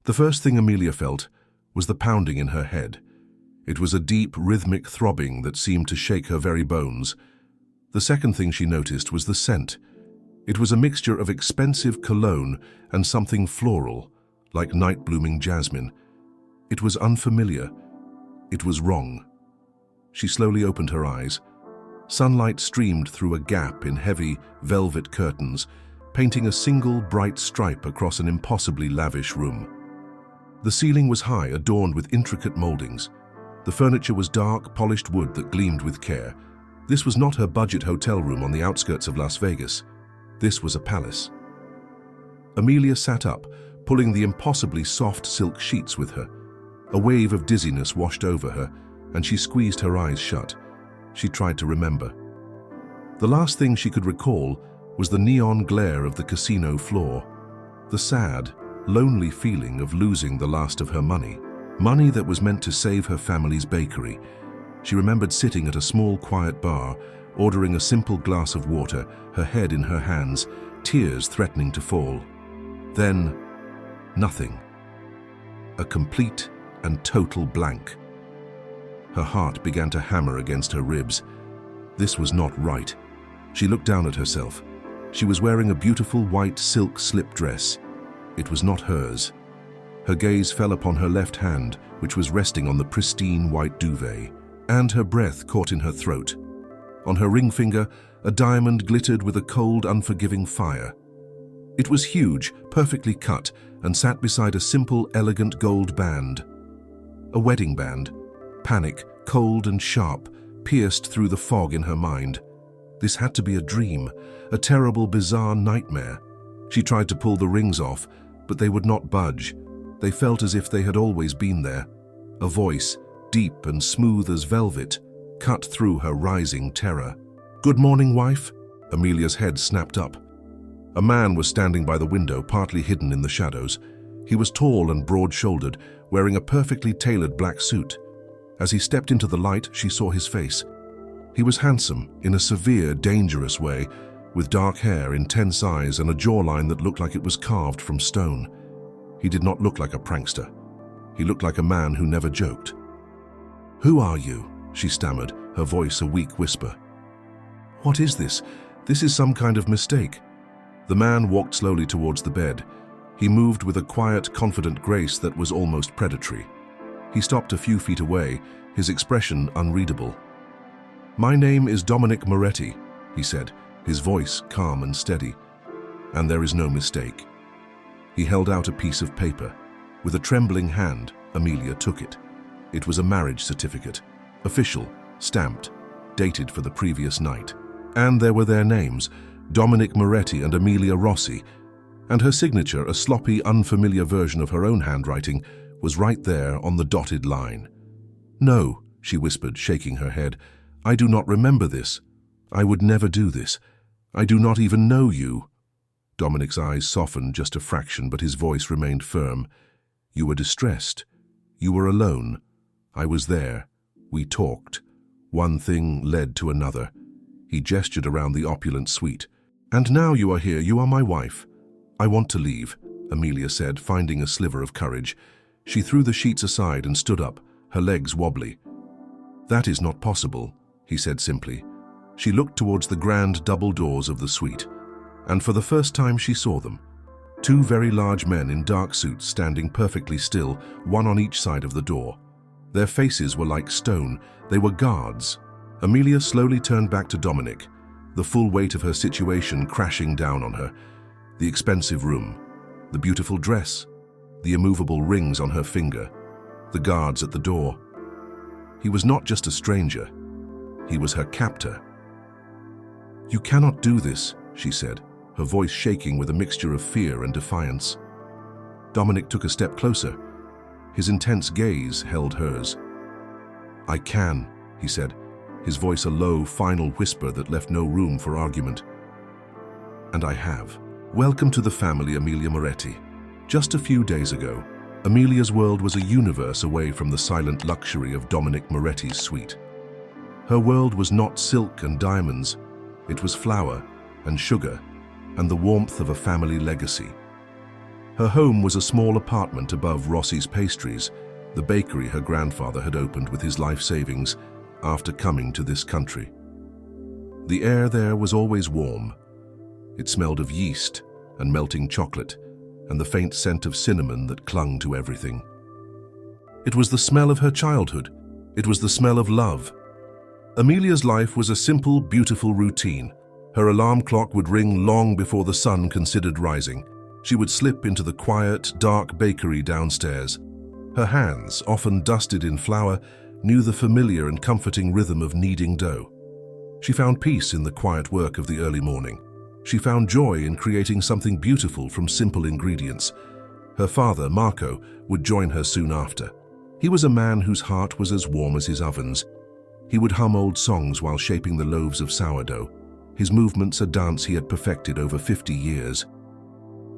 The first thing Amelia felt was the pounding in her head. It was a deep, rhythmic throbbing that seemed to shake her very bones. The second thing she noticed was the scent. It was a mixture of expensive cologne and something floral, like night-blooming jasmine. It was unfamiliar. It was wrong. She slowly opened her eyes. Sunlight streamed through a gap in heavy, velvet curtains, painting a single bright stripe across an impossibly lavish room. The ceiling was high, adorned with intricate moldings. The furniture was dark, polished wood that gleamed with care. This was not her budget hotel room on the outskirts of Las Vegas. This was a palace. Amelia sat up, pulling the impossibly soft silk sheets with her. A wave of dizziness washed over her, and she squeezed her eyes shut. She tried to remember. The last thing she could recall was the neon glare of the casino floor, the sad, lonely feeling of losing the last of her money that was meant to save her family's bakery. She remembered sitting at a small, quiet bar, ordering a simple glass of water, her head in her hands, tears threatening to fall. Then, nothing. A complete and total blank. Her heart began to hammer against her ribs. This was not right. She looked down at herself. She was wearing a beautiful white silk slip dress. It was not hers. Her gaze fell upon her left hand, which was resting on the pristine white duvet, and her breath caught in her throat. On her ring finger, a diamond glittered with a cold, unforgiving fire. It was huge, perfectly cut, and sat beside a simple, elegant gold band. A wedding band. Panic, cold and sharp, pierced through the fog in her mind. This had to be a dream, a terrible, bizarre nightmare. She tried to pull the rings off, but they would not budge. They felt as if they had always been there. A voice, deep and smooth as velvet, cut through her rising terror. "Good morning, wife?" Amelia's head snapped up. A man was standing by the window, partly hidden in the shadows. He was tall and broad-shouldered, wearing a perfectly tailored black suit. As he stepped into the light, she saw his face. He was handsome, in a severe, dangerous way, with dark hair, intense eyes, and a jawline that looked like it was carved from stone. He did not look like a prankster. He looked like a man who never joked. "Who are you?" she stammered, her voice a weak whisper. "What is this? This is some kind of mistake." The man walked slowly towards the bed. He moved with a quiet, confident grace that was almost predatory. He stopped a few feet away, his expression unreadable. "My name is Dominic Moretti," he said, his voice calm and steady. "And there is no mistake." He held out a piece of paper. With a trembling hand, Amelia took it. It was a marriage certificate, official, stamped, dated for the previous night. And there were their names, Dominic Moretti and Amelia Rossi, and her signature, a sloppy, unfamiliar version of her own handwriting, was right there on the dotted line. "No," she whispered, shaking her head. "I do not remember this. I would never do this. I do not even know you." Dominic's eyes softened just a fraction, but his voice remained firm. "You were distressed. You were alone. I was there. We talked. One thing led to another." He gestured around the opulent suite. "And now you are here. You are my wife." "I want to leave," Amelia said, finding a sliver of courage. She threw the sheets aside and stood up, her legs wobbly. "That is not possible," he said simply. She looked towards the grand double doors of the suite, and for the first time she saw them. Two very large men in dark suits standing perfectly still, one on each side of the door. Their faces were like stone. They were guards. Amelia slowly turned back to Dominic, the full weight of her situation crashing down on her. The expensive room, the beautiful dress, the immovable rings on her finger, the guards at the door. He was not just a stranger. He was her captor. "You cannot do this," she said, her voice shaking with a mixture of fear and defiance. Dominic took a step closer. His intense gaze held hers. "I can," he said, his voice a low, final whisper that left no room for argument. "And I have. Welcome to the family, Amelia Moretti." Just a few days ago, Amelia's world was a universe away from the silent luxury of Dominic Moretti's suite. Her world was not silk and diamonds. It was flour and sugar and the warmth of a family legacy. Her home was a small apartment above Rossi's Pastries, the bakery her grandfather had opened with his life savings after coming to this country. The air there was always warm. It smelled of yeast and melting chocolate, and the faint scent of cinnamon that clung to everything. It was the smell of her childhood. It was the smell of love. Amelia's life was a simple, beautiful routine. Her alarm clock would ring long before the sun considered rising. She would slip into the quiet, dark bakery downstairs. Her hands, often dusted in flour, knew the familiar and comforting rhythm of kneading dough. She found peace in the quiet work of the early morning. She found joy in creating something beautiful from simple ingredients. Her father, Marco, would join her soon after. He was a man whose heart was as warm as his ovens. He would hum old songs while shaping the loaves of sourdough, his movements a dance he had perfected over 50 years.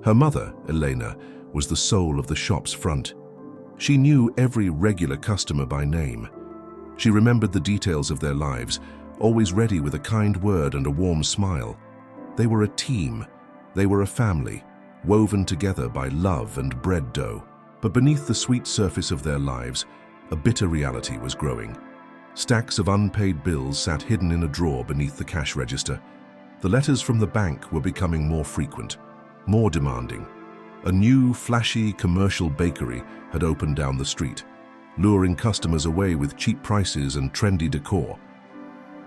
Her mother, Elena, was the soul of the shop's front. She knew every regular customer by name. She remembered the details of their lives, always ready with a kind word and a warm smile. They were a team. They were a family, woven together by love and bread dough. But beneath the sweet surface of their lives, a bitter reality was growing. Stacks of unpaid bills sat hidden in a drawer beneath the cash register. The letters from the bank were becoming more frequent, more demanding. A new, flashy commercial bakery had opened down the street, luring customers away with cheap prices and trendy decor.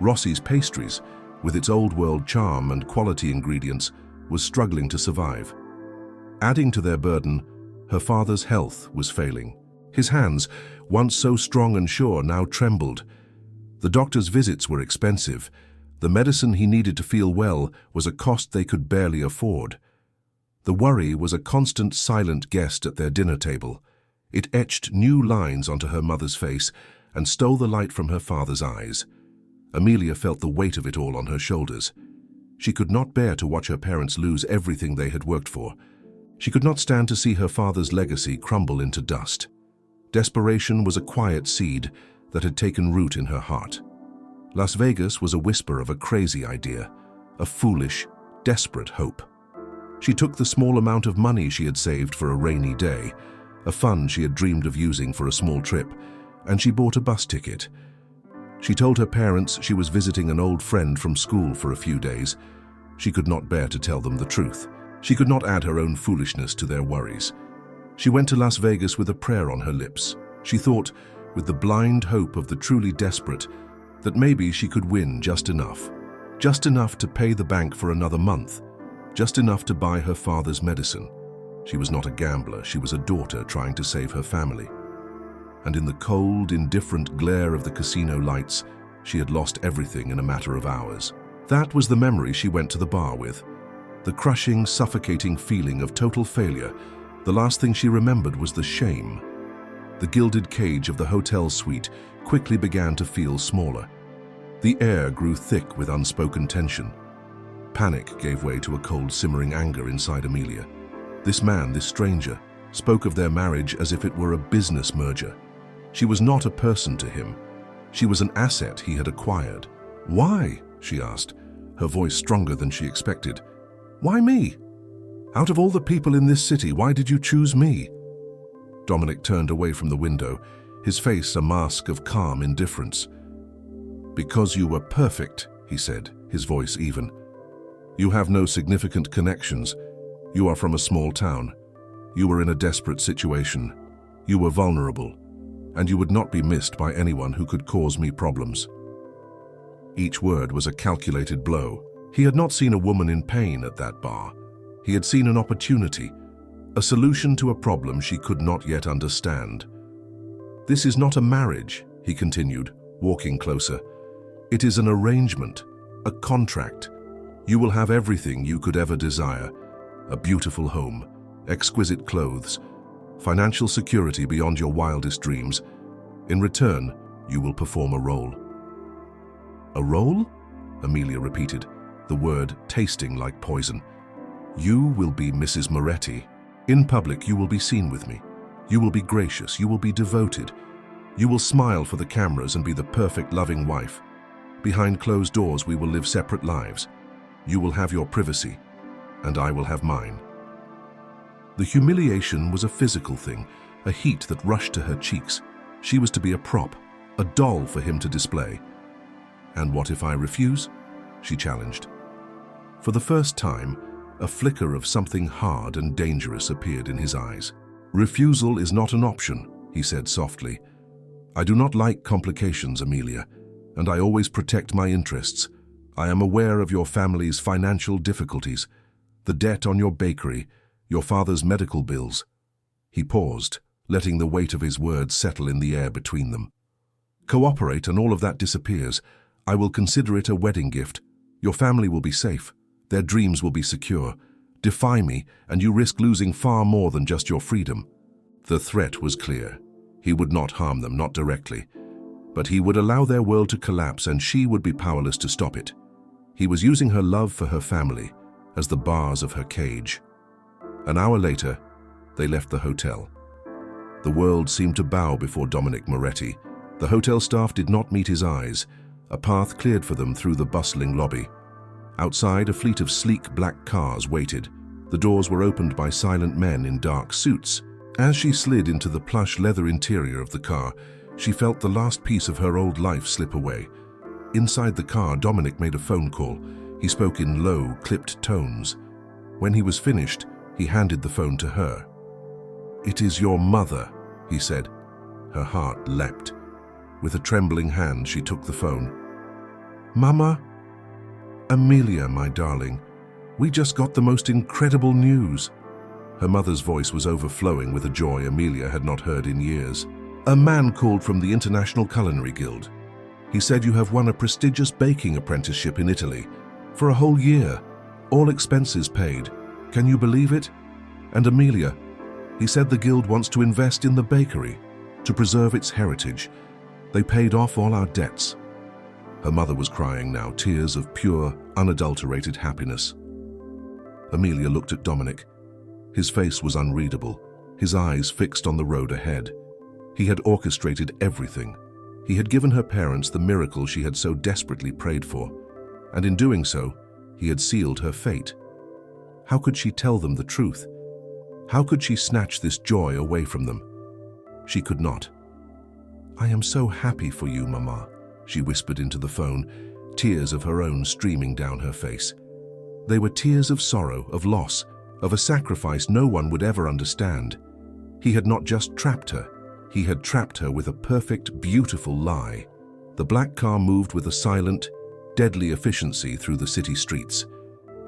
Rossi's Pastries, with its old-world charm and quality ingredients, was struggling to survive. Adding to their burden, her father's health was failing. His hands, once so strong and sure, now trembled. The doctor's visits were expensive. The medicine he needed to feel well was a cost they could barely afford. The worry was a constant silent guest at their dinner table. It etched new lines onto her mother's face and stole the light from her father's eyes. Amelia felt the weight of it all on her shoulders. She could not bear to watch her parents lose everything they had worked for. She could not stand to see her father's legacy crumble into dust. Desperation was a quiet seed that had taken root in her heart. Las Vegas was a whisper of a crazy idea, a foolish, desperate hope. She took the small amount of money she had saved for a rainy day, a fund she had dreamed of using for a small trip, and she bought a bus ticket. She told her parents she was visiting an old friend from school for a few days. She could not bear to tell them the truth. She could not add her own foolishness to their worries. She went to Las Vegas with a prayer on her lips. She thought, with the blind hope of the truly desperate, that maybe she could win just enough to pay the bank for another month, just enough to buy her father's medicine. She was not a gambler, she was a daughter trying to save her family. And in the cold, indifferent glare of the casino lights, she had lost everything in a matter of hours. That was the memory she went to the bar with. The crushing, suffocating feeling of total failure. The last thing she remembered was the shame. The gilded cage of the hotel suite quickly began to feel smaller. The air grew thick with unspoken tension. Panic gave way to a cold, simmering anger inside Amelia. This man, this stranger, spoke of their marriage as if it were a business merger. She was not a person to him. She was an asset he had acquired. "Why?" she asked, her voice stronger than she expected. "Why me? Out of all the people in this city, why did you choose me?" Dominic turned away from the window, his face a mask of calm indifference. "Because you were perfect," he said, his voice even. "You have no significant connections. You are from a small town. You were in a desperate situation. You were vulnerable, and you would not be missed by anyone who could cause me problems." Each word was a calculated blow. He had not seen a woman in pain at that bar. He had seen an opportunity, a solution to a problem she could not yet understand. "This is not a marriage," he continued, walking closer. "It is an arrangement, a contract. You will have everything you could ever desire, a beautiful home, exquisite clothes, financial security beyond your wildest dreams. In return, you will perform a role." "A role?" Amelia repeated, the word tasting like poison. "You will be Mrs. Moretti. In public, you will be seen with me. You will be gracious, you will be devoted. You will smile for the cameras and be the perfect loving wife. Behind closed doors, we will live separate lives. You will have your privacy, and I will have mine." The humiliation was a physical thing, a heat that rushed to her cheeks. She was to be a prop, a doll for him to display. "And what if I refuse?" she challenged. For the first time, a flicker of something hard and dangerous appeared in his eyes. "Refusal is not an option," he said softly. "I do not like complications, Amelia, and I always protect my interests. I am aware of your family's financial difficulties, the debt on your bakery, your father's medical bills." He paused, letting the weight of his words settle in the air between them. "Cooperate and all of that disappears. I will consider it a wedding gift. Your family will be safe. Their dreams will be secure. Defy me, and you risk losing far more than just your freedom." The threat was clear. He would not harm them, not directly. But he would allow their world to collapse, and she would be powerless to stop it. He was using her love for her family as the bars of her cage. An hour later, they left the hotel. The world seemed to bow before Dominic Moretti. The hotel staff did not meet his eyes. A path cleared for them through the bustling lobby. Outside, a fleet of sleek black cars waited. The doors were opened by silent men in dark suits. As she slid into the plush leather interior of the car, she felt the last piece of her old life slip away. Inside the car, Dominic made a phone call. He spoke in low, clipped tones. When he was finished, he handed the phone to her. "It is your mother," he said. Her heart leapt. With a trembling hand, she took the phone. "Mama?" "Amelia, my darling, we just got the most incredible news." Her mother's voice was overflowing with a joy Amelia had not heard in years. "A man called from the International Culinary Guild. He said you have won a prestigious baking apprenticeship in Italy. For a whole year, all expenses paid. Can you believe it? And Amelia, he said the guild wants to invest in the bakery, to preserve its heritage. They paid off all our debts." Her mother was crying now, tears of pure, unadulterated happiness. Amelia looked at Dominic. His face was unreadable, his eyes fixed on the road ahead. He had orchestrated everything. He had given her parents the miracle she had so desperately prayed for, and in doing so, he had sealed her fate. How could she tell them the truth? How could she snatch this joy away from them? She could not. "I am so happy for you, Mama," she whispered into the phone, tears of her own streaming down her face. They were tears of sorrow, of loss, of a sacrifice no one would ever understand. He had not just trapped her, he had trapped her with a perfect, beautiful lie. The black car moved with a silent, deadly efficiency through the city streets.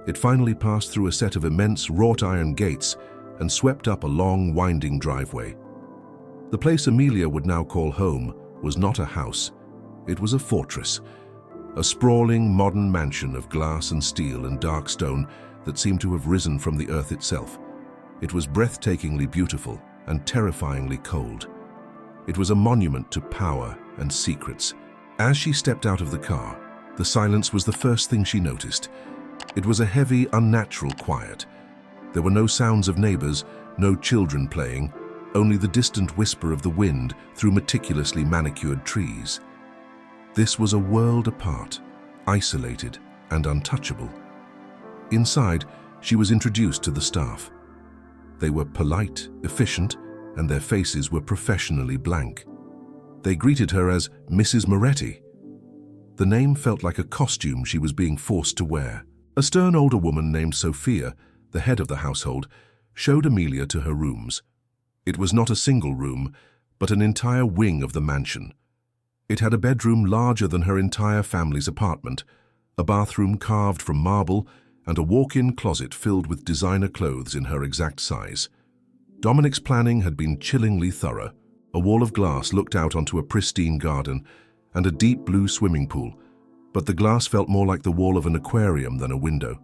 It finally passed through a set of immense wrought iron gates and swept up a long, winding driveway. The place Amelia would now call home was not a house. It was a fortress, a sprawling, modern mansion of glass and steel and dark stone that seemed to have risen from the earth itself. It was breathtakingly beautiful and terrifyingly cold. It was a monument to power and secrets. As she stepped out of the car, the silence was the first thing she noticed. It was a heavy, unnatural quiet. There were no sounds of neighbors, no children playing, only the distant whisper of the wind through meticulously manicured trees. This was a world apart, isolated and untouchable. Inside, she was introduced to the staff. They were polite, efficient, and their faces were professionally blank. They greeted her as Mrs. Moretti. The name felt like a costume she was being forced to wear. A stern older woman named Sophia, the head of the household, showed Amelia to her rooms. It was not a single room, but an entire wing of the mansion. It had a bedroom larger than her entire family's apartment, a bathroom carved from marble, and a walk-in closet filled with designer clothes in her exact size. Dominic's planning had been chillingly thorough. A wall of glass looked out onto a pristine garden and a deep blue swimming pool, but the glass felt more like the wall of an aquarium than a window.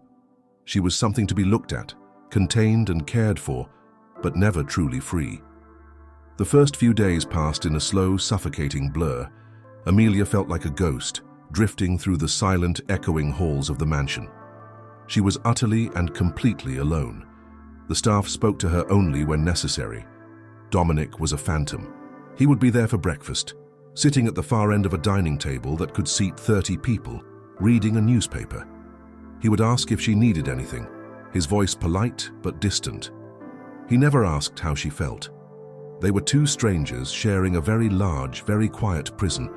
She was something to be looked at, contained and cared for, but never truly free. The first few days passed in a slow, suffocating blur. Amelia felt like a ghost, drifting through the silent, echoing halls of the mansion. She was utterly and completely alone. The staff spoke to her only when necessary. Dominic was a phantom. He would be there for breakfast, sitting at the far end of a dining table that could seat 30 people, reading a newspaper. He would ask if she needed anything, his voice polite but distant. He never asked how she felt. They were two strangers sharing a very large, very quiet prison.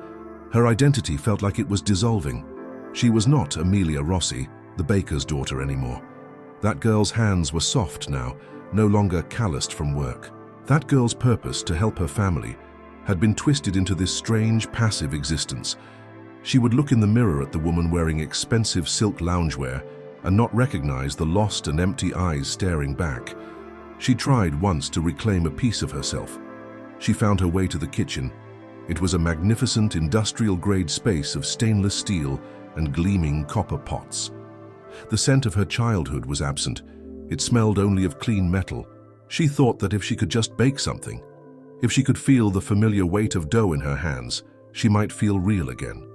Her identity felt like it was dissolving. She was not Amelia Rossi, the baker's daughter, anymore. That girl's hands were soft now, no longer calloused from work. That girl's purpose to help her family had been twisted into this strange, passive existence. She would look in the mirror at the woman wearing expensive silk loungewear and not recognize the lost and empty eyes staring back. She tried once to reclaim a piece of herself. She found her way to the kitchen. It was a magnificent industrial-grade space of stainless steel and gleaming copper pots. The scent of her childhood was absent. It smelled only of clean metal. She thought that if she could just bake something, if she could feel the familiar weight of dough in her hands, she might feel real again.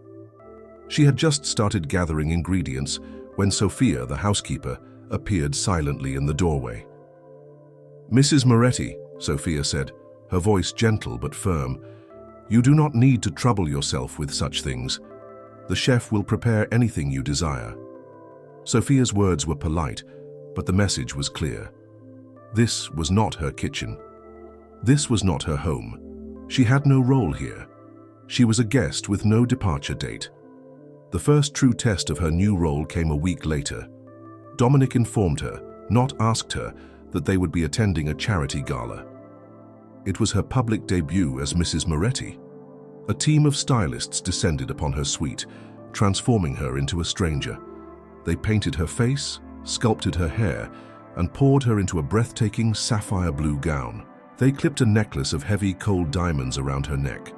She had just started gathering ingredients when Sophia, the housekeeper, appeared silently in the doorway. "Mrs. Moretti," Sophia said, her voice gentle but firm, "you do not need to trouble yourself with such things. The chef will prepare anything you desire." Sophia's words were polite, but the message was clear. This was not her kitchen. This was not her home. She had no role here. She was a guest with no departure date. The first true test of her new role came a week later. Dominic informed her, not asked her, that they would be attending a charity gala. It was her public debut as Mrs. Moretti. A team of stylists descended upon her suite, transforming her into a stranger. They painted her face, sculpted her hair, and poured her into a breathtaking sapphire blue gown. They clipped a necklace of heavy, cold diamonds around her neck.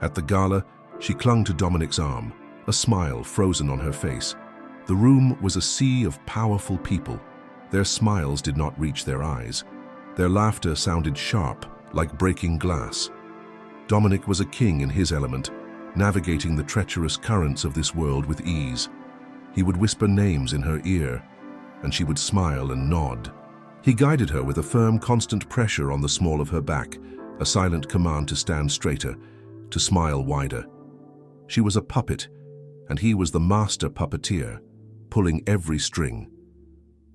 At the gala, she clung to Dominic's arm, a smile frozen on her face. The room was a sea of powerful people. Their smiles did not reach their eyes. Their laughter sounded sharp, like breaking glass. Dominic was a king in his element, navigating the treacherous currents of this world with ease. He would whisper names in her ear, and she would smile and nod. He guided her with a firm, constant pressure on the small of her back, a silent command to stand straighter, to smile wider. She was a puppet, and he was the master puppeteer, pulling every string.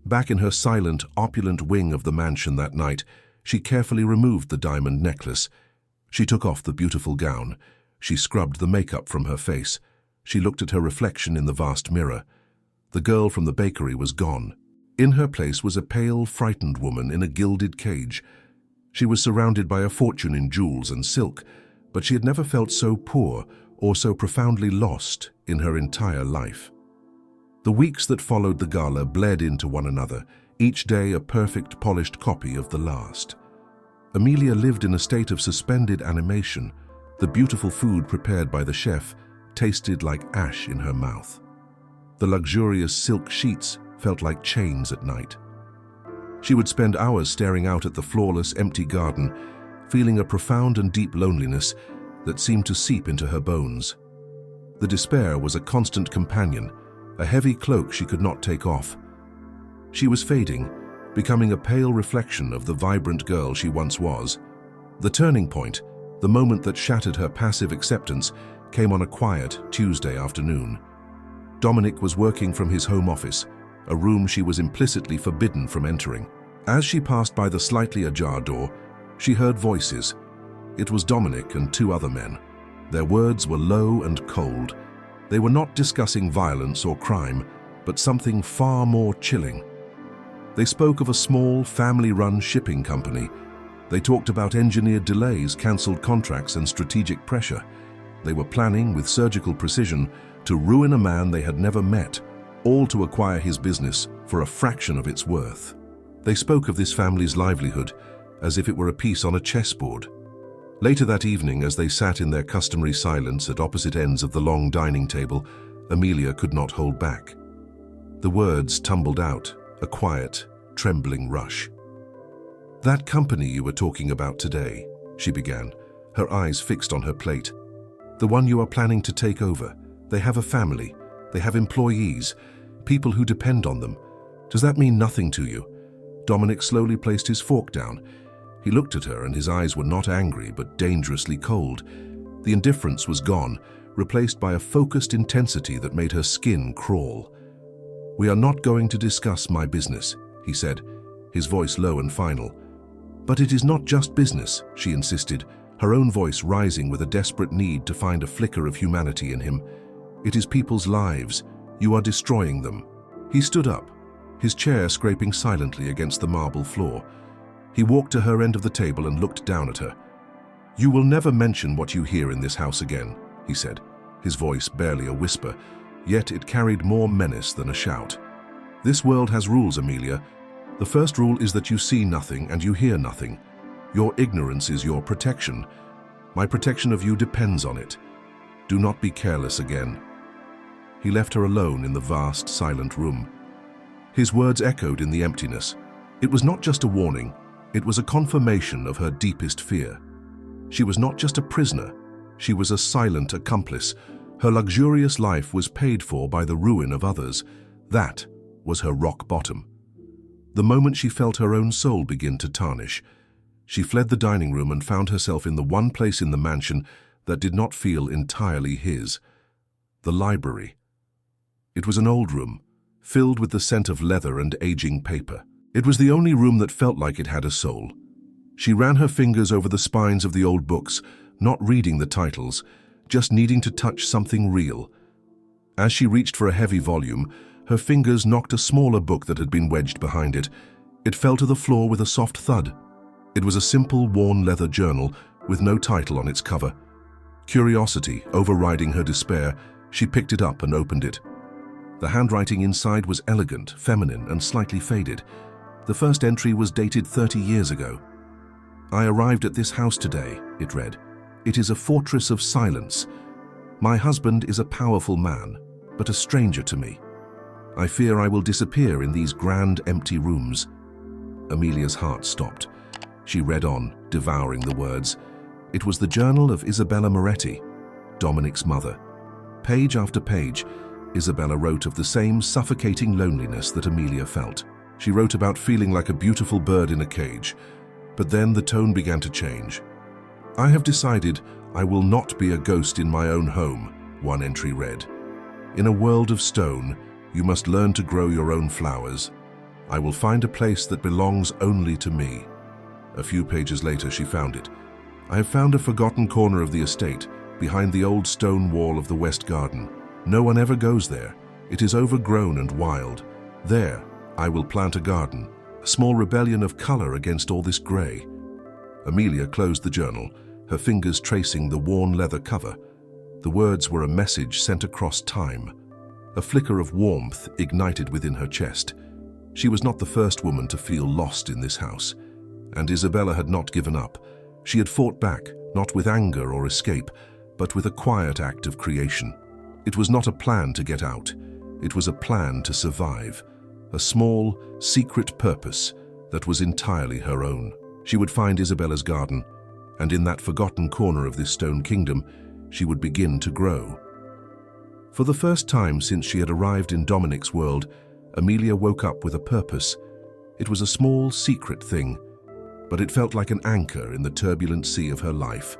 Back in her silent, opulent wing of the mansion that night, she carefully removed the diamond necklace. She took off the beautiful gown. She scrubbed the makeup from her face. She looked at her reflection in the vast mirror. The girl from the bakery was gone. In her place was a pale, frightened woman in a gilded cage. She was surrounded by a fortune in jewels and silk, but she had never felt so poor or so profoundly lost in her entire life. The weeks that followed the gala bled into one another, each day a perfect, polished copy of the last. Amelia lived in a state of suspended animation. The beautiful food prepared by the chef tasted like ash in her mouth. The luxurious silk sheets felt like chains at night. She would spend hours staring out at the flawless, empty garden, feeling a profound and deep loneliness that seemed to seep into her bones. The despair was a constant companion, a heavy cloak she could not take off. She was fading, becoming a pale reflection of the vibrant girl she once was. The turning point, the moment that shattered her passive acceptance, came on a quiet Tuesday afternoon. Dominic was working from his home office, a room she was implicitly forbidden from entering. As she passed by the slightly ajar door, she heard voices. It was Dominic and two other men. Their words were low and cold. They were not discussing violence or crime, but something far more chilling. They spoke of a small, family-run shipping company. They talked about engineered delays, cancelled contracts, and strategic pressure. They were planning, with surgical precision, to ruin a man they had never met, all to acquire his business for a fraction of its worth. They spoke of this family's livelihood as if it were a piece on a chessboard. Later that evening, as they sat in their customary silence at opposite ends of the long dining table, Amelia could not hold back. The words tumbled out, a quiet, trembling rush. "That company you were talking about today," she began, her eyes fixed on her plate. "The one you are planning to take over. They have a family. They have employees, people who depend on them. Does that mean nothing to you?" Dominic slowly placed his fork down. He looked at her, and his eyes were not angry, but dangerously cold. The indifference was gone, replaced by a focused intensity that made her skin crawl. "We are not going to discuss my business," he said, his voice low and final. "But it is not just business," she insisted, her own voice rising with a desperate need to find a flicker of humanity in him. "It is people's lives. You are destroying them." He stood up, his chair scraping silently against the marble floor. He walked to her end of the table and looked down at her. "You will never mention what you hear in this house again," he said, his voice barely a whisper, yet it carried more menace than a shout. "This world has rules, Amelia. The first rule is that you see nothing and you hear nothing. Your ignorance is your protection. My protection of you depends on it. Do not be careless again." He left her alone in the vast, silent room. His words echoed in the emptiness. It was not just a warning, it was a confirmation of her deepest fear. She was not just a prisoner, she was a silent accomplice. Her luxurious life was paid for by the ruin of others. That was her rock bottom. The moment she felt her own soul begin to tarnish, she fled the dining room and found herself in the one place in the mansion that did not feel entirely his: the library. It was an old room, filled with the scent of leather and aging paper. It was the only room that felt like it had a soul. She ran her fingers over the spines of the old books, not reading the titles, just needing to touch something real. As she reached for a heavy volume, her fingers knocked a smaller book that had been wedged behind it. It fell to the floor with a soft thud. It was a simple, worn leather journal with no title on its cover. Curiosity overriding her despair, she picked it up and opened it. The handwriting inside was elegant, feminine, and slightly faded. The first entry was dated 30 years ago. "I arrived at this house today," it read. "It is a fortress of silence. My husband is a powerful man, but a stranger to me. I fear I will disappear in these grand, empty rooms." Amelia's heart stopped. She read on, devouring the words. It was the journal of Isabella Moretti, Dominic's mother. Page after page, Isabella wrote of the same suffocating loneliness that Amelia felt. She wrote about feeling like a beautiful bird in a cage, but then the tone began to change. "I have decided I will not be a ghost in my own home," one entry read. "In a world of stone, you must learn to grow your own flowers. I will find a place that belongs only to me." A few pages later, she found it. "I have found a forgotten corner of the estate, behind the old stone wall of the west garden. No one ever goes there. It is overgrown and wild. There, I will plant a garden, a small rebellion of color against all this gray." Amelia closed the journal, her fingers tracing the worn leather cover. The words were a message sent across time. A flicker of warmth ignited within her chest. She was not the first woman to feel lost in this house, and Isabella had not given up. She had fought back, not with anger or escape, but with a quiet act of creation. It was not a plan to get out. It was a plan to survive. A small, secret purpose that was entirely her own. She would find Isabella's garden, and in that forgotten corner of this stone kingdom, she would begin to grow. For the first time since she had arrived in Dominic's world, Amelia woke up with a purpose. It was a small, secret thing, but it felt like an anchor in the turbulent sea of her life.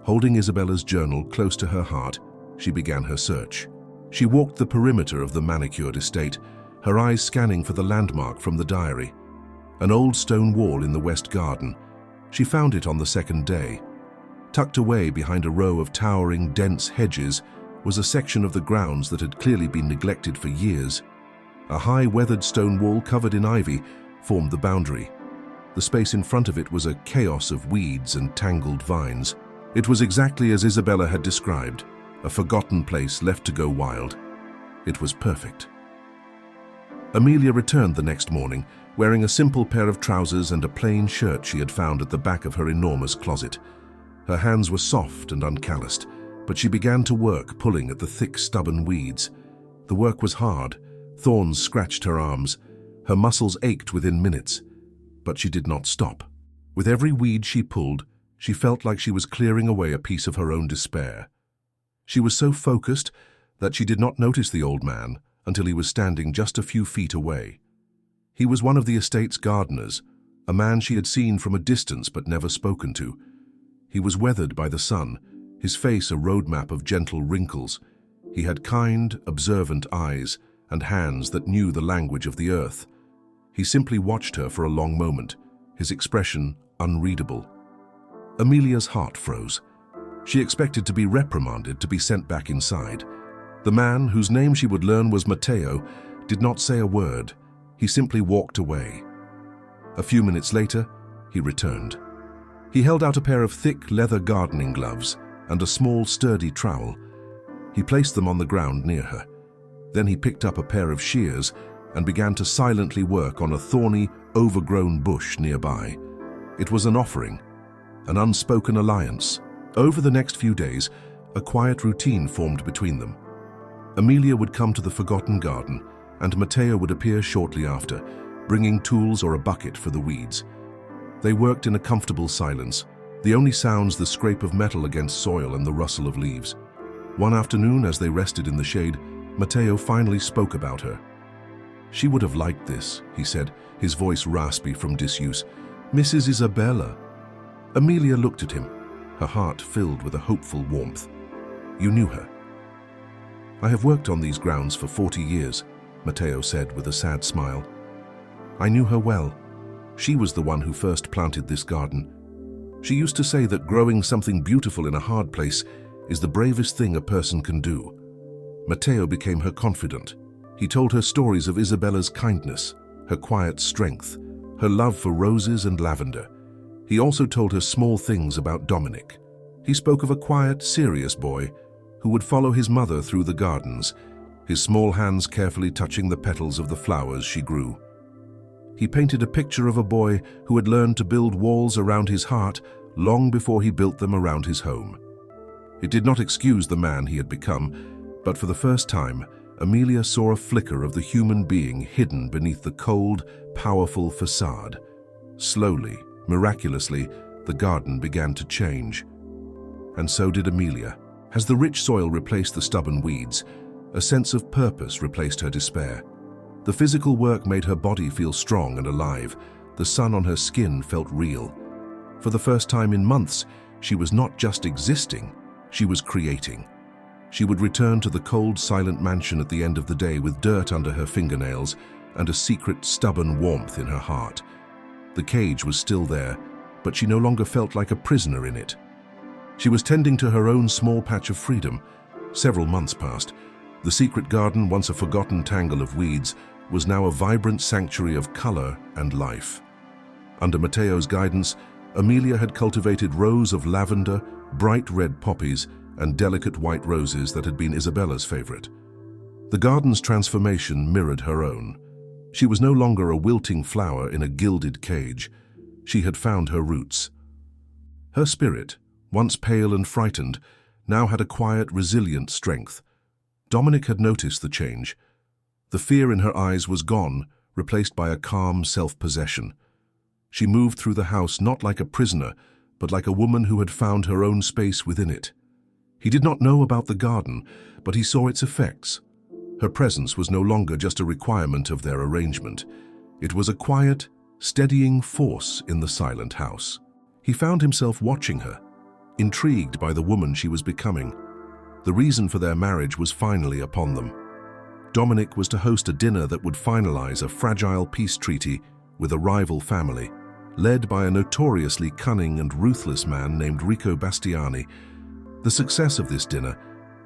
Holding Isabella's journal close to her heart, she began her search. She walked the perimeter of the manicured estate, her eyes scanning for the landmark from the diary. An old stone wall in the west garden. She found it on the second day. Tucked away behind a row of towering, dense hedges was a section of the grounds that had clearly been neglected for years. A high, weathered stone wall covered in ivy formed the boundary. The space in front of it was a chaos of weeds and tangled vines. It was exactly as Isabella had described, a forgotten place left to go wild. It was perfect. Amelia returned the next morning, wearing a simple pair of trousers and a plain shirt she had found at the back of her enormous closet. Her hands were soft and uncalloused, but she began to work, pulling at the thick, stubborn weeds. The work was hard. Thorns scratched her arms. Her muscles ached within minutes. But she did not stop. With every weed she pulled, she felt like she was clearing away a piece of her own despair. She was so focused that she did not notice the old man until he was standing just a few feet away. He was one of the estate's gardeners, a man she had seen from a distance but never spoken to. He was weathered by the sun, his face a roadmap of gentle wrinkles. He had kind, observant eyes and hands that knew the language of the earth. He simply watched her for a long moment, his expression unreadable. Amelia's heart froze. She expected to be reprimanded, to be sent back inside. The man, whose name she would learn was Matteo, did not say a word. He simply walked away. A few minutes later, he returned. He held out a pair of thick leather gardening gloves and a small, sturdy trowel. He placed them on the ground near her. Then he picked up a pair of shears and began to silently work on a thorny, overgrown bush nearby. It was an offering, an unspoken alliance. Over the next few days, a quiet routine formed between them. Amelia would come to the forgotten garden, and Matteo would appear shortly after, bringing tools or a bucket for the weeds. They worked in a comfortable silence, the only sounds the scrape of metal against soil and the rustle of leaves. One afternoon, as they rested in the shade, Matteo finally spoke about her. "She would have liked this," he said, his voice raspy from disuse. "Mrs. Isabella." Amelia looked at him, her heart filled with a hopeful warmth. "You knew her?" "I have worked on these grounds for 40 years, Matteo said with a sad smile. "I knew her well. She was the one who first planted this garden. She used to say that growing something beautiful in a hard place is the bravest thing a person can do." Matteo became her confidant. He told her stories of Isabella's kindness, her quiet strength, her love for roses and lavender. He also told her small things about Dominic. He spoke of a quiet, serious boy who would follow his mother through the gardens, his small hands carefully touching the petals of the flowers she grew. He painted a picture of a boy who had learned to build walls around his heart long before he built them around his home. It did not excuse the man he had become, but for the first time, Amelia saw a flicker of the human being hidden beneath the cold, powerful facade. Slowly, miraculously, the garden began to change. And so did Amelia. As the rich soil replaced the stubborn weeds, a sense of purpose replaced her despair. The physical work made her body feel strong and alive. The sun on her skin felt real. For the first time in months, she was not just existing, she was creating. She would return to the cold, silent mansion at the end of the day with dirt under her fingernails and a secret, stubborn warmth in her heart. The cage was still there, but she no longer felt like a prisoner in it. She was tending to her own small patch of freedom. Several months passed. The secret garden, once a forgotten tangle of weeds, was now a vibrant sanctuary of color and life. Under Matteo's guidance, Amelia had cultivated rows of lavender, bright red poppies, and delicate white roses that had been Isabella's favorite. The garden's transformation mirrored her own. She was no longer a wilting flower in a gilded cage. She had found her roots. Her spirit, once pale and frightened, now had a quiet, resilient strength. Dominic had noticed the change. The fear in her eyes was gone, replaced by a calm self-possession. She moved through the house not like a prisoner, but like a woman who had found her own space within it. He did not know about the garden, but he saw its effects. Her presence was no longer just a requirement of their arrangement. It was a quiet, steadying force in the silent house. He found himself watching her, intrigued by the woman she was becoming. The reason for their marriage was finally upon them. Dominic was to host a dinner that would finalize a fragile peace treaty with a rival family, led by a notoriously cunning and ruthless man named Rico Bastiani. The success of this dinner,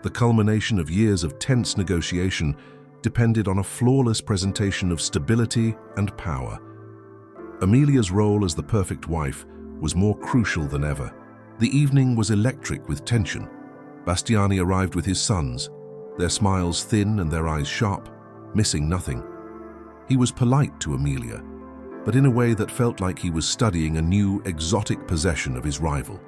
the culmination of years of tense negotiation, depended on a flawless presentation of stability and power. Amelia's role as the perfect wife was more crucial than ever. The evening was electric with tension. Bastiani arrived with his sons, their smiles thin and their eyes sharp, missing nothing. He was polite to Amelia, but in a way that felt like he was studying a new, exotic possession of his rival.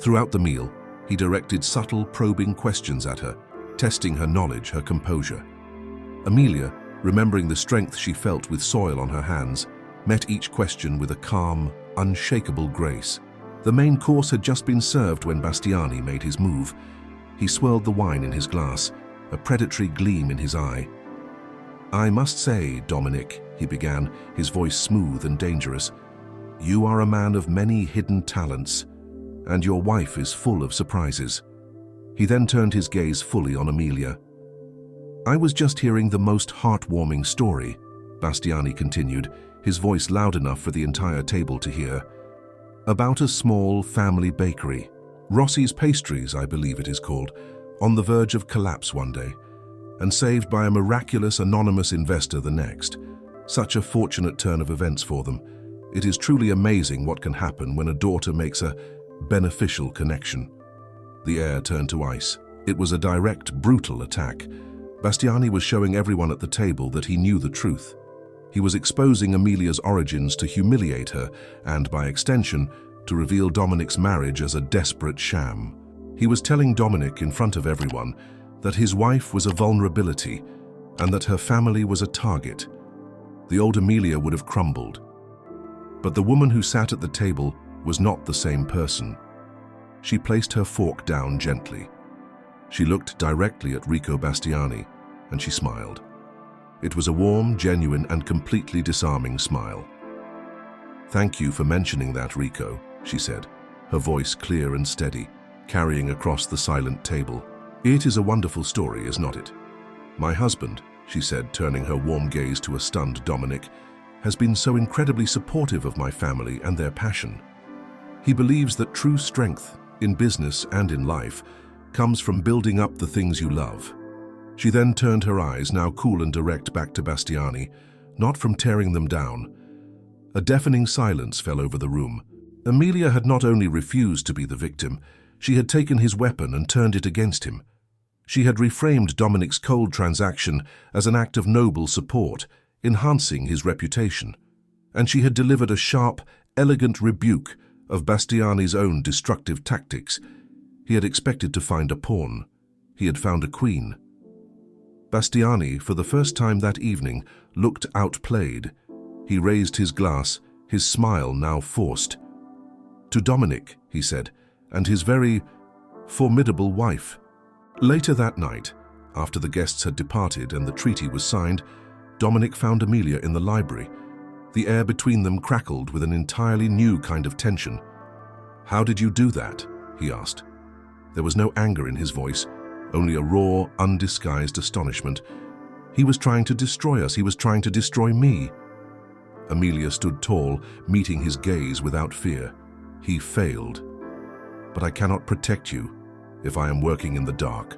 Throughout the meal, he directed subtle, probing questions at her, testing her knowledge, her composure. Amelia, remembering the strength she felt with soil on her hands, met each question with a calm, unshakable grace. The main course had just been served when Bastiani made his move. He swirled the wine in his glass, a predatory gleam in his eye. "I must say, Dominic," he began, his voice smooth and dangerous, "you are a man of many hidden talents, and your wife is full of surprises." He then turned his gaze fully on Amelia. "I was just hearing the most heartwarming story," Bastiani continued, his voice loud enough for the entire table to hear. About a small family bakery, Rossi's Pastries, I believe it is called, on the verge of collapse one day, and saved by a miraculous anonymous investor the next. Such a fortunate turn of events for them. It is truly amazing what can happen when a daughter makes a beneficial connection. The air turned to ice. It was a direct, brutal attack. Bastiani was showing everyone at the table that he knew the truth. He was exposing Amelia's origins to humiliate her and, by extension, to reveal Dominic's marriage as a desperate sham. He was telling Dominic in front of everyone that his wife was a vulnerability and that her family was a target. The old Amelia would have crumbled. But the woman who sat at the table was not the same person. She placed her fork down gently. She looked directly at Rico Bastiani, and she smiled. It was a warm, genuine, and completely disarming smile. "Thank you for mentioning that, Rico," she said, her voice clear and steady, carrying across the silent table. "It is a wonderful story, is not it? My husband," she said, turning her warm gaze to a stunned Dominic, "has been so incredibly supportive of my family and their passion. He believes that true strength, in business and in life, comes from building up the things you love." She then turned her eyes, now cool and direct, back to Bastiani, not from tearing them down. A deafening silence fell over the room. Amelia had not only refused to be the victim, she had taken his weapon and turned it against him. She had reframed Dominic's cold transaction as an act of noble support, enhancing his reputation. And she had delivered a sharp, elegant rebuke of Bastiani's own destructive tactics. He had expected to find a pawn. He had found a queen. Bastiani, for the first time that evening, looked outplayed. He raised his glass, his smile now forced. "To Dominic," he said, "and his very formidable wife." Later that night, after the guests had departed and the treaty was signed, Dominic found Amelia in the library. The air between them crackled with an entirely new kind of tension. "How did you do that?" he asked. There was no anger in his voice, only a raw, undisguised astonishment. "He was trying to destroy us. He was trying to destroy me." Amelia stood tall, meeting his gaze without fear. "He failed. But I cannot protect you if I am working in the dark.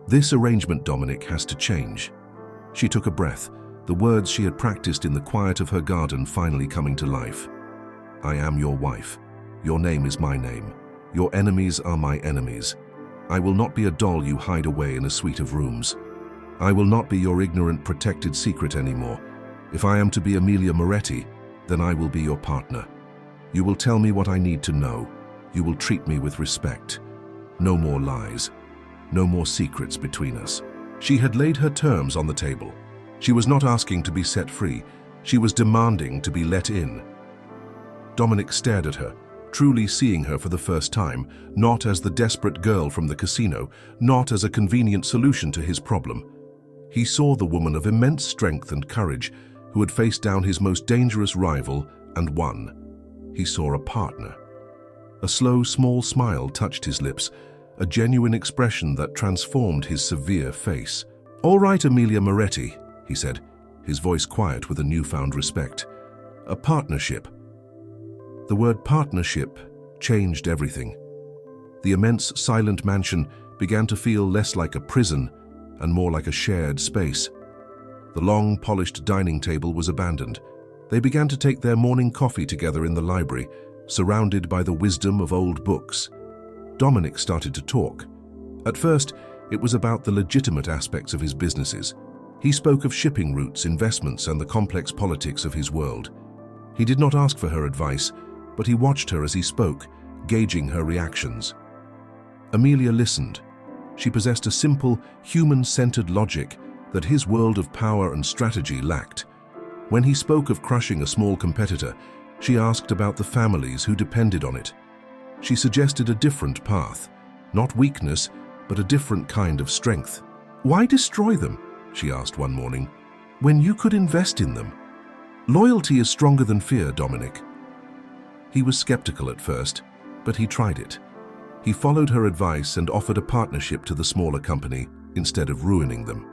This arrangement, Dominic, has to change." She took a breath, the words she had practiced in the quiet of her garden finally coming to life. "I am your wife. Your name is my name. Your enemies are my enemies. I will not be a doll you hide away in a suite of rooms. I will not be your ignorant, protected secret anymore. If I am to be Amelia Moretti, then I will be your partner. You will tell me what I need to know. You will treat me with respect. No more lies. No more secrets between us." She had laid her terms on the table. She was not asking to be set free. She was demanding to be let in. Dominic stared at her, truly seeing her for the first time, not as the desperate girl from the casino, not as a convenient solution to his problem. He saw the woman of immense strength and courage who had faced down his most dangerous rival and won. He saw a partner. A slow, small smile touched his lips, a genuine expression that transformed his severe face. "All right, Amelia Moretti," he said, his voice quiet with a newfound respect. "A partnership." The word partnership changed everything. The immense, silent mansion began to feel less like a prison and more like a shared space. The long, polished dining table was abandoned. They began to take their morning coffee together in the library, surrounded by the wisdom of old books. Dominic started to talk. At first, it was about the legitimate aspects of his businesses. He spoke of shipping routes, investments, and the complex politics of his world. He did not ask for her advice, but he watched her as he spoke, gauging her reactions. Amelia listened. She possessed a simple, human-centered logic that his world of power and strategy lacked. When he spoke of crushing a small competitor, she asked about the families who depended on it. She suggested a different path, not weakness, but a different kind of strength. "Why destroy them?" she asked one morning, "when you could invest in them? Loyalty is stronger than fear, Dominic." He was skeptical at first, but he tried it. He followed her advice and offered a partnership to the smaller company instead of ruining them.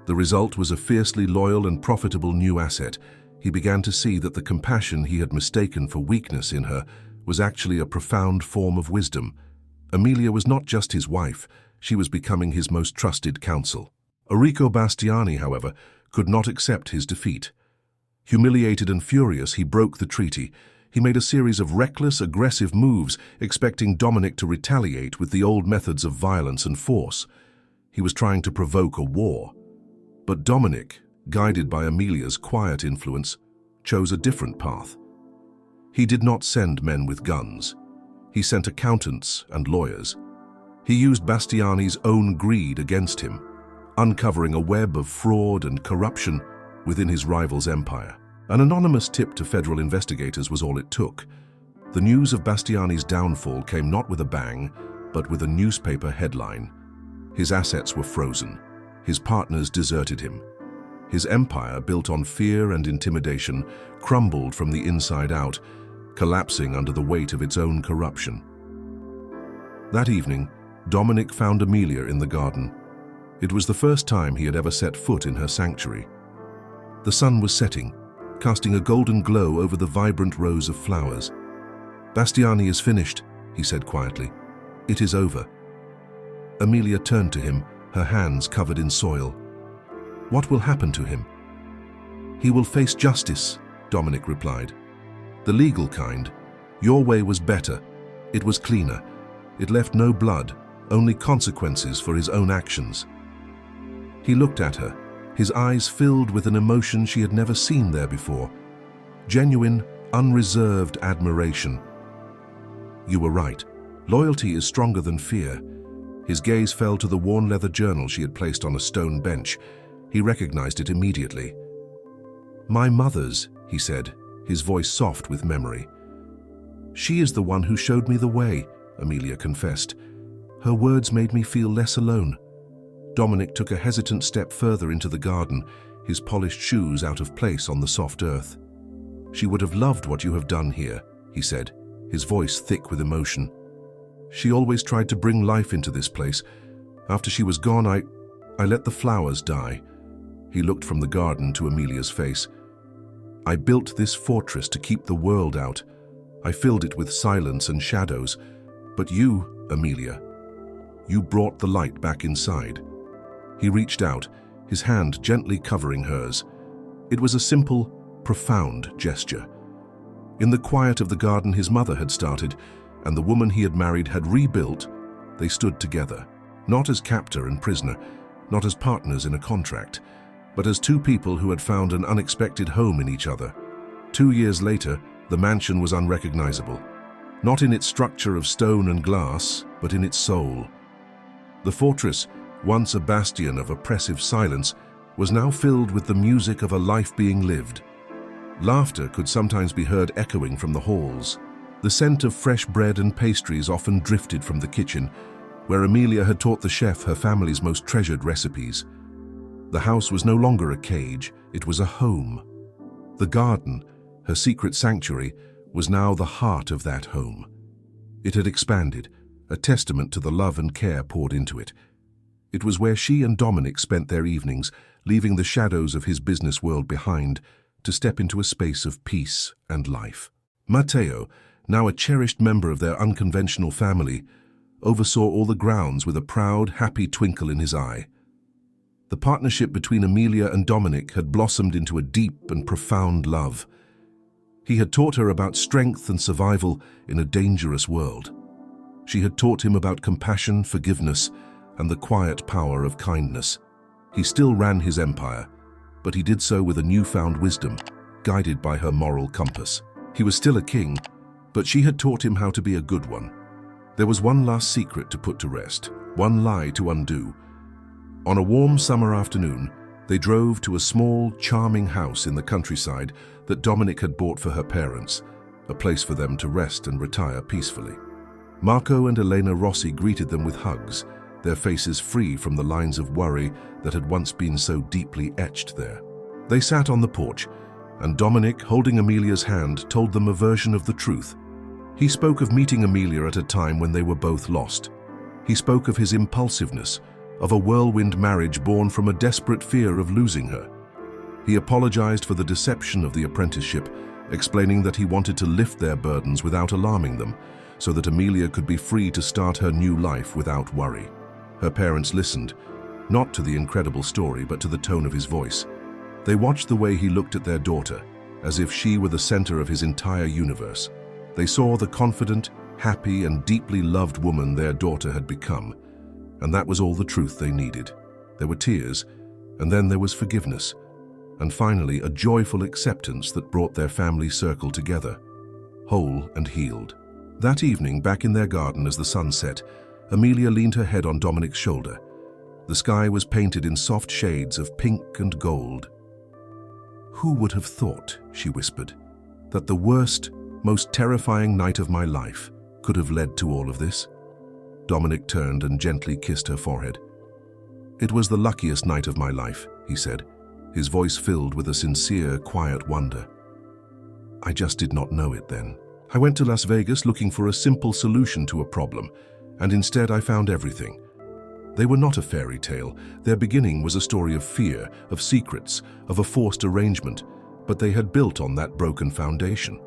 The result was a fiercely loyal and profitable new asset. He began to see that the compassion he had mistaken for weakness in her was actually a profound form of wisdom. Amelia was not just his wife, she was becoming his most trusted counsel. Enrico Bastiani, however, could not accept his defeat. Humiliated and furious, he broke the treaty. He made a series of reckless, aggressive moves, expecting Dominic to retaliate with the old methods of violence and force. He was trying to provoke a war. But Dominic, guided by Amelia's quiet influence, chose a different path. He did not send men with guns. He sent accountants and lawyers. He used Bastiani's own greed against him, uncovering a web of fraud and corruption within his rival's empire. An anonymous tip to federal investigators was all it took. The news of Bastiani's downfall came not with a bang, but with a newspaper headline. His assets were frozen. His partners deserted him. His empire, built on fear and intimidation, crumbled from the inside out, collapsing under the weight of its own corruption. That evening, Dominic found Amelia in the garden. It was the first time he had ever set foot in her sanctuary. The sun was setting, casting a golden glow over the vibrant rows of flowers. "Bastiani is finished," he said quietly. "It is over." Amelia turned to him, her hands covered in soil. "What will happen to him?" "He will face justice," Dominic replied. "The legal kind. Your way was better. It was cleaner. It left no blood, only consequences for his own actions." He looked at her, his eyes filled with an emotion she had never seen there before. Genuine, unreserved admiration. "You were right. Loyalty is stronger than fear." His gaze fell to the worn leather journal she had placed on a stone bench. He recognized it immediately. "My mother's," he said, his voice soft with memory. "She is the one who showed me the way," Amelia confessed. "Her words made me feel less alone." Dominic took a hesitant step further into the garden, his polished shoes out of place on the soft earth. "She would have loved what you have done here," he said, his voice thick with emotion. "She always tried to bring life into this place. After she was gone, I let the flowers die." He looked from the garden to Amelia's face. "I built this fortress to keep the world out. I filled it with silence and shadows. But you, Amelia, you brought the light back inside." He reached out, his hand gently covering hers. It was a simple, profound gesture. In the quiet of the garden his mother had started, and the woman he had married had rebuilt, they stood together, not as captor and prisoner, not as partners in a contract, but as two people who had found an unexpected home in each other. 2 years later, the mansion was unrecognizable, not in its structure of stone and glass, but in its soul. The fortress, once a bastion of oppressive silence, was now filled with the music of a life being lived. Laughter could sometimes be heard echoing from the halls. The scent of fresh bread and pastries often drifted from the kitchen, where Amelia had taught the chef her family's most treasured recipes. The house was no longer a cage, it was a home. The garden, her secret sanctuary, was now the heart of that home. It had expanded, a testament to the love and care poured into it. It was where she and Dominic spent their evenings, leaving the shadows of his business world behind, to step into a space of peace and life. Matteo, now a cherished member of their unconventional family, oversaw all the grounds with a proud, happy twinkle in his eye. The partnership between Amelia and Dominic had blossomed into a deep and profound love. He had taught her about strength and survival in a dangerous world. She had taught him about compassion, forgiveness, and the quiet power of kindness. He still ran his empire, but he did so with a newfound wisdom, guided by her moral compass. He was still a king, but she had taught him how to be a good one. There was one last secret to put to rest, one lie to undo. On a warm summer afternoon, they drove to a small, charming house in the countryside that Dominic had bought for her parents, a place for them to rest and retire peacefully. Marco and Elena Rossi greeted them with hugs, their faces free from the lines of worry that had once been so deeply etched there. They sat on the porch, and Dominic, holding Amelia's hand, told them a version of the truth. He spoke of meeting Amelia at a time when they were both lost. He spoke of his impulsiveness, of a whirlwind marriage born from a desperate fear of losing her. He apologized for the deception of the apprenticeship explaining that he wanted to lift their burdens without alarming them, so that Amelia could be free to start her new life without worry. Her parents listened, not to the incredible story, but to the tone of his voice. They watched the way he looked at their daughter, as if she were the center of his entire universe. They saw the confident, happy, and deeply loved woman their daughter had become, and that was all the truth they needed. There were tears, and then there was forgiveness, and finally a joyful acceptance that brought their family circle together, whole and healed. That evening, back in their garden as the sun set, Amelia leaned her head on Dominic's shoulder. The sky was painted in soft shades of pink and gold. "Who would have thought," she whispered, "that the worst, most terrifying night of my life could have led to all of this?" Dominic turned and gently kissed her forehead. "It was the luckiest night of my life," he said, his voice filled with a sincere, quiet wonder. "I just did not know it then. I went to Las Vegas looking for a simple solution to a problem, and instead I found everything. They were not a fairy tale. Their beginning was a story of fear, of secrets, of a forced arrangement, but they had built on that broken foundation.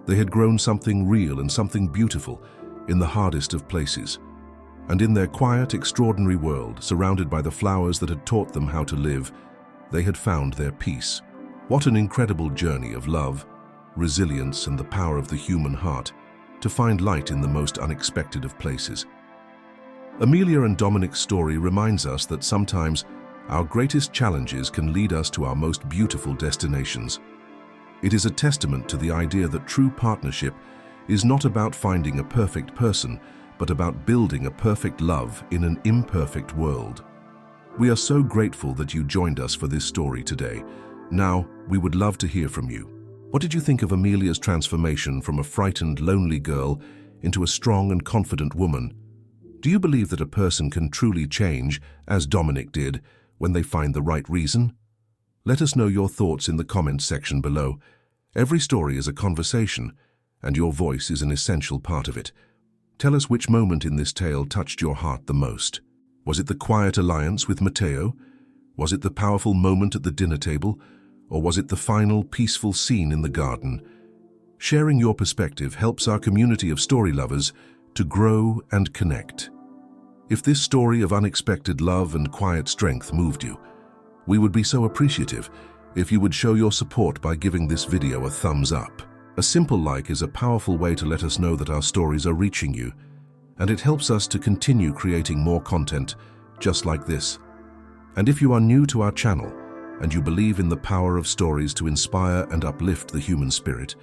They had grown something real and something beautiful in the hardest of places. And in their quiet, extraordinary world, surrounded by the flowers that had taught them how to live, they had found their peace. What an incredible journey of love, resilience, and the power of the human heart to find light in the most unexpected of places." Amelia and Dominic's story reminds us that sometimes our greatest challenges can lead us to our most beautiful destinations. It is a testament to the idea that true partnership is not about finding a perfect person, but about building a perfect love in an imperfect world. We are so grateful that you joined us for this story today. Now, we would love to hear from you. What did you think of Amelia's transformation from a frightened, lonely girl into a strong and confident woman? Do you believe that a person can truly change, as Dominic did, when they find the right reason? Let us know your thoughts in the comments section below. Every story is a conversation, and your voice is an essential part of it. Tell us which moment in this tale touched your heart the most. Was it the quiet alliance with Matteo? Was it the powerful moment at the dinner table? Or was it the final, peaceful scene in the garden? Sharing your perspective helps our community of story lovers to grow and connect. If this story of unexpected love and quiet strength moved you, we would be so appreciative if you would show your support by giving this video a thumbs up. A simple like is a powerful way to let us know that our stories are reaching you, and it helps us to continue creating more content just like this. And if you are new to our channel, and you believe in the power of stories to inspire and uplift the human spirit,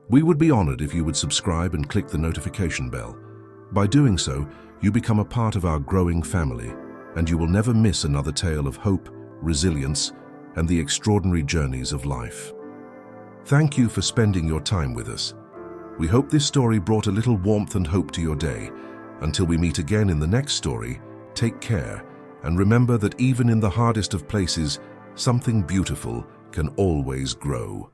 we would be honored if you would subscribe and click the notification bell. By doing so, you become a part of our growing family, and you will never miss another tale of hope, resilience, and the extraordinary journeys of life. Thank you for spending your time with us. We hope this story brought a little warmth and hope to your day. Until we meet again in the next story, take care, and remember that even in the hardest of places, something beautiful can always grow.